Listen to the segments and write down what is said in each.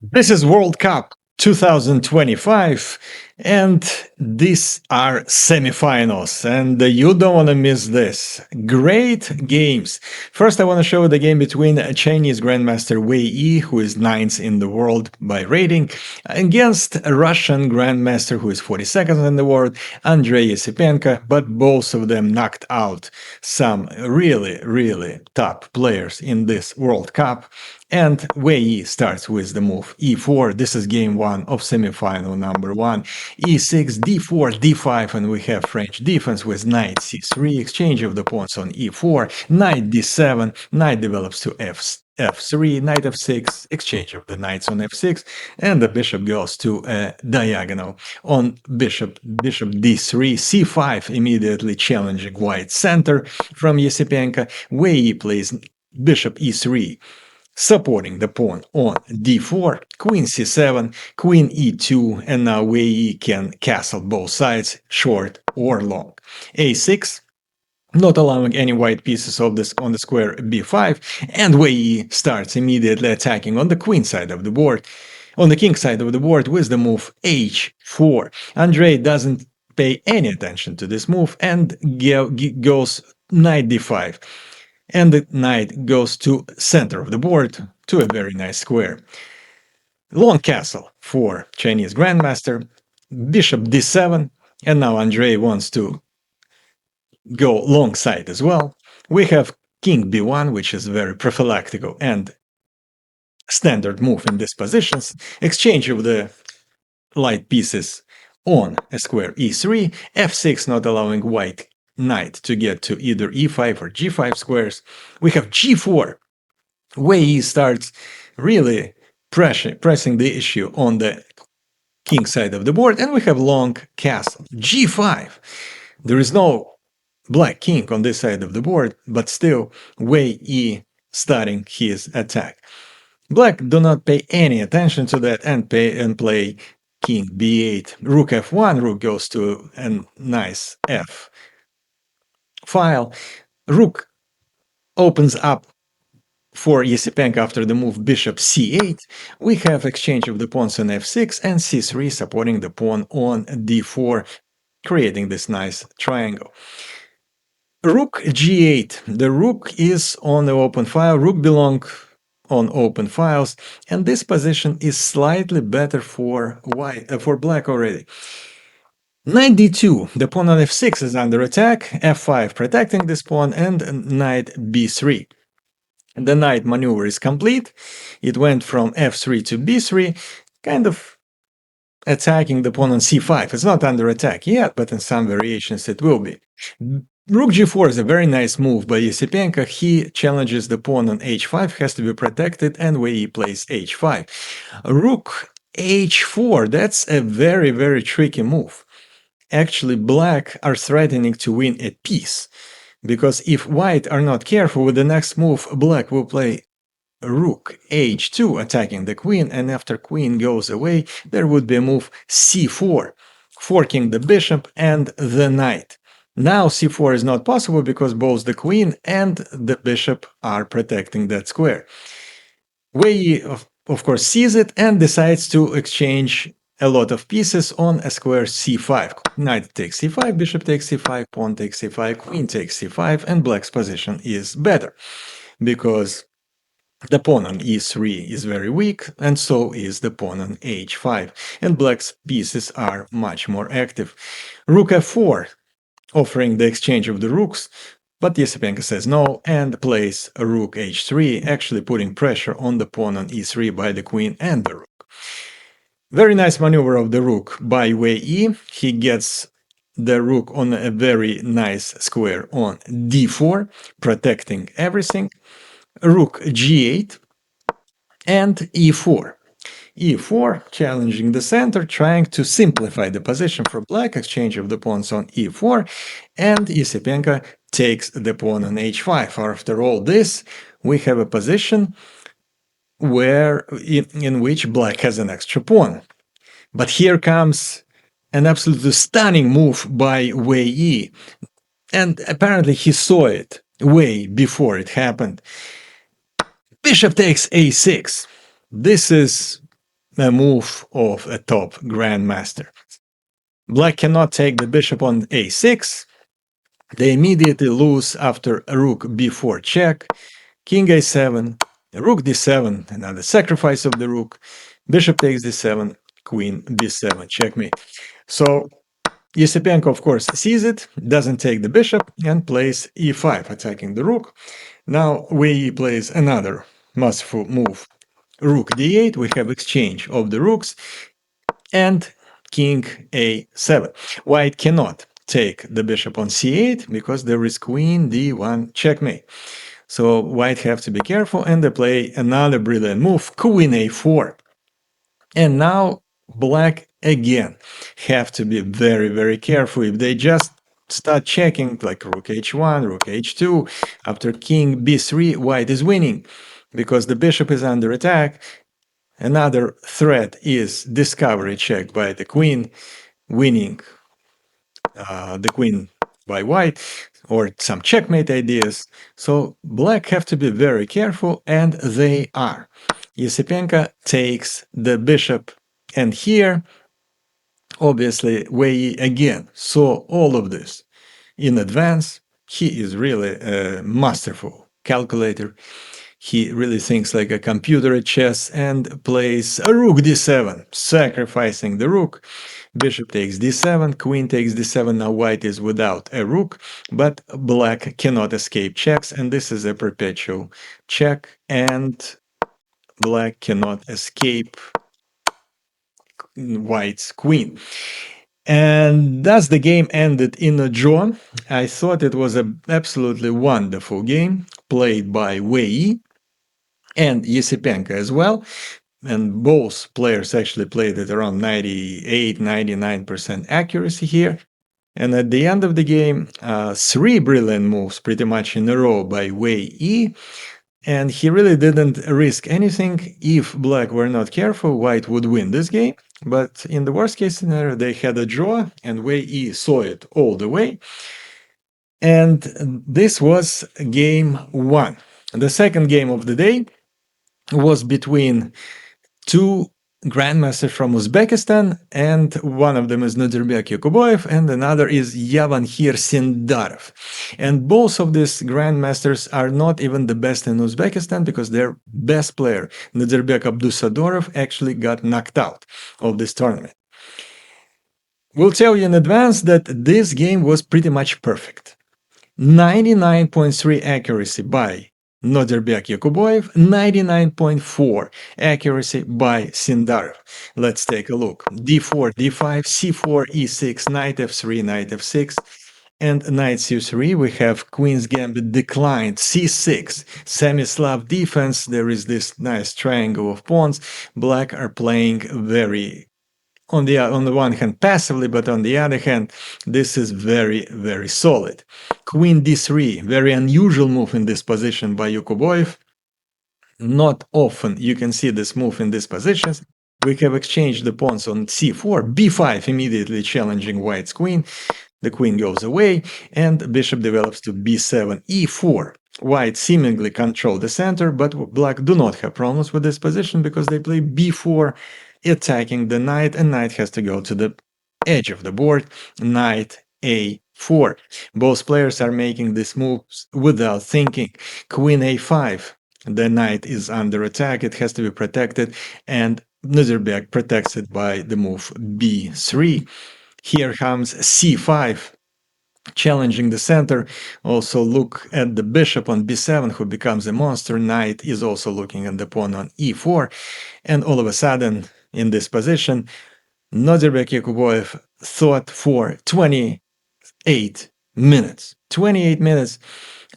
This is World Cup 2025, and these are semifinals, and you don't want to miss this. Great games. First, I want to show the game between Chinese grandmaster Wei Yi, who is ninth in the world by rating, against a Russian grandmaster who is 42nd in the world, Andrey Esipenko, but both of them knocked out some really top players in this World Cup. And Wei Yi starts with the move e4. This is game one of semifinal number one. e6, d4, d5, and we have French defense with knight c3, exchange of the pawns on e4, knight d7, knight develops to f3, knight f6, exchange of the knights on f6, and the bishop goes to a diagonal on bishop d3, c5, immediately challenging white center from Esipenko. Wei Yi plays bishop e3, supporting the pawn on d4, queen c7, queen e2, and now Wei Yi can castle both sides, short or long. a6, not allowing any white pieces of this on the square b5, and Wei Yi starts immediately attacking on the queen side of the board, on the king side of the board with the move h4. Andrey doesn't pay any attention to this move and goes knight d5, and the knight goes to center of the board to a very nice square. Long castle for Chinese grandmaster, bishop d7, and now Andrey wants to go long side as well. We have king b1, which is very prophylactical and standard move in these positions, exchange of the light pieces on a square e3, f6 not allowing white knight to get to either e5 or g5 squares. We have g4. Wei Yi starts really pressing the issue on the king side of the board, and we have long castle. g5. There is no black king on this side of the board, but still Wei Yi starting his attack. Black do not pay any attention to that and play king b8, rook f1, rook goes to a nice f file. Rook opens up for Esipenko after the move bishop c8. We have exchange of the pawns on f6 and c3 supporting the pawn on d4, creating this nice triangle. Rook g8. The rook is on the open file. Rook belong on open files, and this position is slightly better for black already. Knight d2, the pawn on f6 is under attack, f5 protecting this pawn, and knight b3. The knight maneuver is complete. It went from f3 to b3, kind of attacking the pawn on c5. It's not under attack yet, but in some variations it will be. Rook g4 is a very nice move by Esipenko. He challenges the pawn on h5, has to be protected, and Wei Yi plays h5. Rook h4, that's a very tricky move. Actually, black are threatening to win a piece, because if white are not careful with the next move, black will play rook h2, attacking the queen, and after queen goes away, there would be a move c4, forking the bishop and the knight. Now c4 is not possible because both the queen and the bishop are protecting that square. Wei Yi, of course, sees it and decides to exchange a lot of pieces on a square c5. Knight takes c5, bishop takes c5, pawn takes c5, queen takes c5, and black's position is better because the pawn on e3 is very weak, and so is the pawn on h5, and black's pieces are much more active. Rook f4, offering the exchange of the rooks, but Esipenko says no and plays rook h3, actually putting pressure on the pawn on e3 by the queen and the rook. Very nice maneuver of the rook by Wei Yi. He gets the rook on a very nice square on d4, protecting everything. Rook g8 and e4. e4, challenging the center, trying to simplify the position for black, exchange of the pawns on e4, and Esipenko takes the pawn on h5. After all this, we have a position in which black has an extra pawn. But here comes an absolutely stunning move by Wei Yi, and apparently he saw it way before it happened. Bishop takes a6. This is a move of a top grandmaster. Black cannot take the bishop on a6. They immediately lose after rook b4 check, king a7, rook d7, another sacrifice of the rook, bishop takes d7, queen b7, checkmate. So Esipenko, of course, sees it, doesn't take the bishop, and plays e5, attacking the rook. Now Wei Yi plays another masterful move. Rook d8, we have exchange of the rooks, and king a7. White cannot take the bishop on c8 because there is queen d1 checkmate. So white have to be careful, and they play another brilliant move, queen a4. And now black again have to be very, very careful. If they just start checking like rook h1, rook h2, after king b3, white is winning because the bishop is under attack. Another threat is discovery check by the queen, winning the queen by white, or some checkmate ideas. So black have to be very careful, and they are. Esipenko takes the bishop, and here, obviously, Wei Yi again saw all of this in advance. He is really a masterful calculator. He really thinks like a computer at chess and plays a rook d7, sacrificing the rook. Bishop takes d7, queen takes d7. Now white is without a rook, but black cannot escape checks, and this is a perpetual check, and black cannot escape white's queen. And thus the game ended in a draw. I thought it was an absolutely wonderful game played by Wei Yi and Esipenko as well. And both players actually played at around 98-99% accuracy here. And at the end of the game, three brilliant moves pretty much in a row by Wei Yi. And he really didn't risk anything. If black were not careful, white would win this game. But in the worst case scenario, they had a draw, and Wei Yi saw it all the way. And this was game one. The second game of the day was between two grandmasters from Uzbekistan, and one of them is Nodirbek Yakubboev, and another is Javokhir Sindarov. And both of these grandmasters are not even the best in Uzbekistan because their best player, Nodirbek Abdusadorov, actually got knocked out of this tournament. We'll tell you in advance that this game was pretty much perfect. 99.3 accuracy by Nodirbek Yakubboev, 99.4 accuracy by Sindarov. Let's take a look. d4, d5, c4, e6, knight f3, knight f6, and knight c3. We have queen's gambit declined, c6, semi-Slav defense. There is this nice triangle of pawns. Black are playing very on the one hand passively, but on the other hand, this is very, very solid. Queen d3, very unusual move in this position by Yakubboev. Not often you can see this move in these positions. We have exchanged the pawns on c4, b5, immediately challenging white's queen. The queen goes away, and bishop develops to b7, e4. White seemingly control the center, but black do not have problems with this position because they play b4, attacking the knight, and knight has to go to the edge of the board, knight a4. Both players are making these moves without thinking. Queen a5, the knight is under attack, it has to be protected, and Nodirbek protects it by the move b3. Here comes c5, challenging the center. Also look at the bishop on b7, who becomes a monster. Knight is also looking at the pawn on e4, and all of a sudden, in this position, Nodirbek Yakubboev thought for 28 minutes. 28 minutes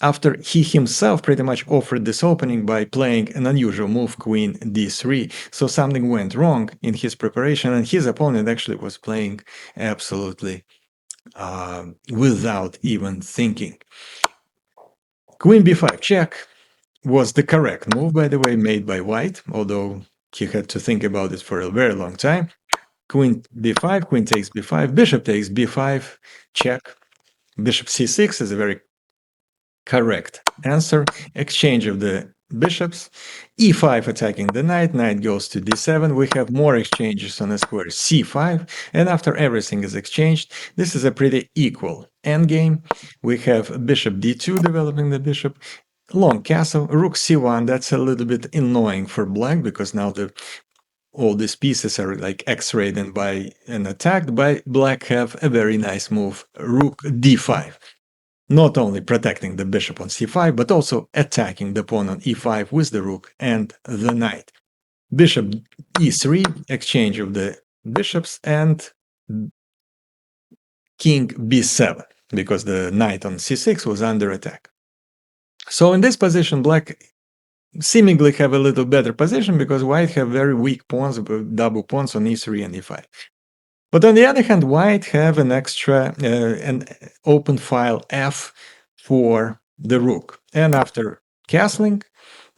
after he himself pretty much offered this opening by playing an unusual move, queen d3. So something went wrong in his preparation, and his opponent actually was playing absolutely without even thinking. Queen b5 check was the correct move, by the way, made by white, although he had to think about it for a very long time. Queen b5, queen takes b5, bishop takes b5, check. Bishop c6 is a very correct answer. Exchange of the bishops, e5 attacking the knight, knight goes to d7, we have more exchanges on the square c5, and after everything is exchanged, this is a pretty equal endgame. We have bishop d2 developing the bishop, long castle, rook c1, that's a little bit annoying for black because now all these pieces are like x-rayed and attacked, but black have a very nice move, rook d5. Not only protecting the bishop on c5, but also attacking the pawn on e5 with the rook and the knight. Bishop e3, exchange of the bishops, and king b7, because the knight on c6 was under attack. So in this position, black seemingly have a little better position because white have very weak pawns, double pawns on e3 and e5. But on the other hand, white have an extra, an open file f for the rook. And after castling,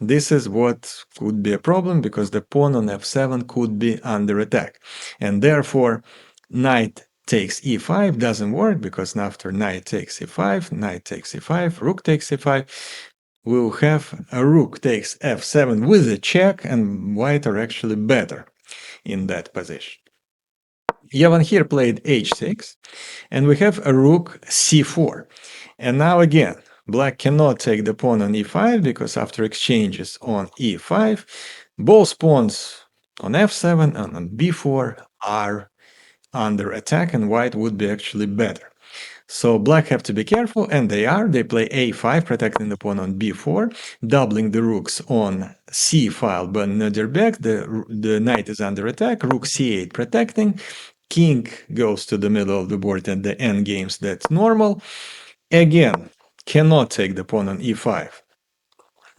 this is what could be a problem because the pawn on f7 could be under attack. And therefore, knight takes e5 doesn't work because after knight takes e5, knight takes e5, rook takes e5, we'll have a rook takes f7 with a check, and white are actually better in that position. Javokhir played h6, and we have a rook c4. And now again, black cannot take the pawn on e5 because after exchanges on e5, both pawns on f7 and on b4 are under attack, and white would be actually better. So black have to be careful, and they are. They play a5, protecting the pawn on b4, doubling the rooks on c file, but Nodirbek, the knight is under attack, rook c8 protecting, king goes to the middle of the board at the end games, that's normal. Again, cannot take the pawn on e5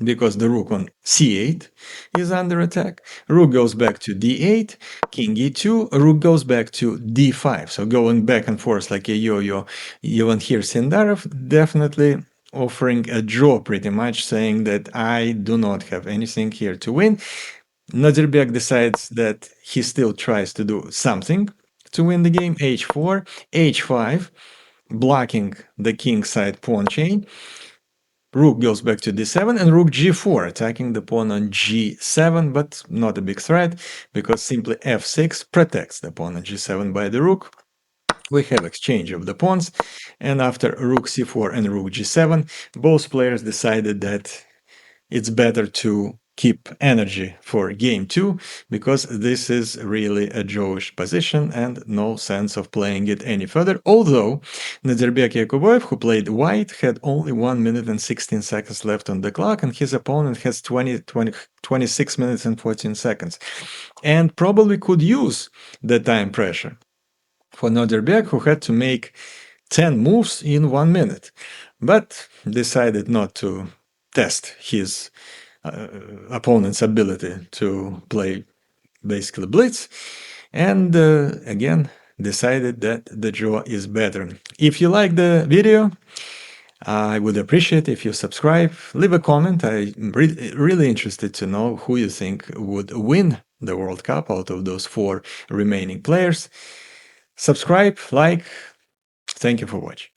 because the rook on c8 is under attack. Rook goes back to d8, king e2, rook goes back to d5. So going back and forth like a yo-yo. Javokhir Sindarov definitely offering a draw pretty much, saying that I do not have anything here to win. Nodirbek decides that he still tries to do something to win the game. h4, h5, blocking the king side pawn chain. Rook goes back to d7 and rook g4, attacking the pawn on g7, but not a big threat because simply f6 protects the pawn on g7 by the rook. We have exchange of the pawns, and after rook c4 and rook g7, both players decided that it's better to keep energy for game 2 because this is really a Jewish position and no sense of playing it any further. Although Nodirbek Yakubboev, who played white, had only 1 minute and 16 seconds left on the clock, and his opponent has 26 minutes and 14 seconds, and probably could use the time pressure for Nodirbek, who had to make 10 moves in 1 minute, but decided not to test his opponent's ability to play basically blitz, and again decided that the draw is better. If you like the video, I would appreciate if you subscribe, leave a comment. I'm really interested to know who you think would win the World Cup out of those 4 remaining players. Subscribe, like. Thank you for watching.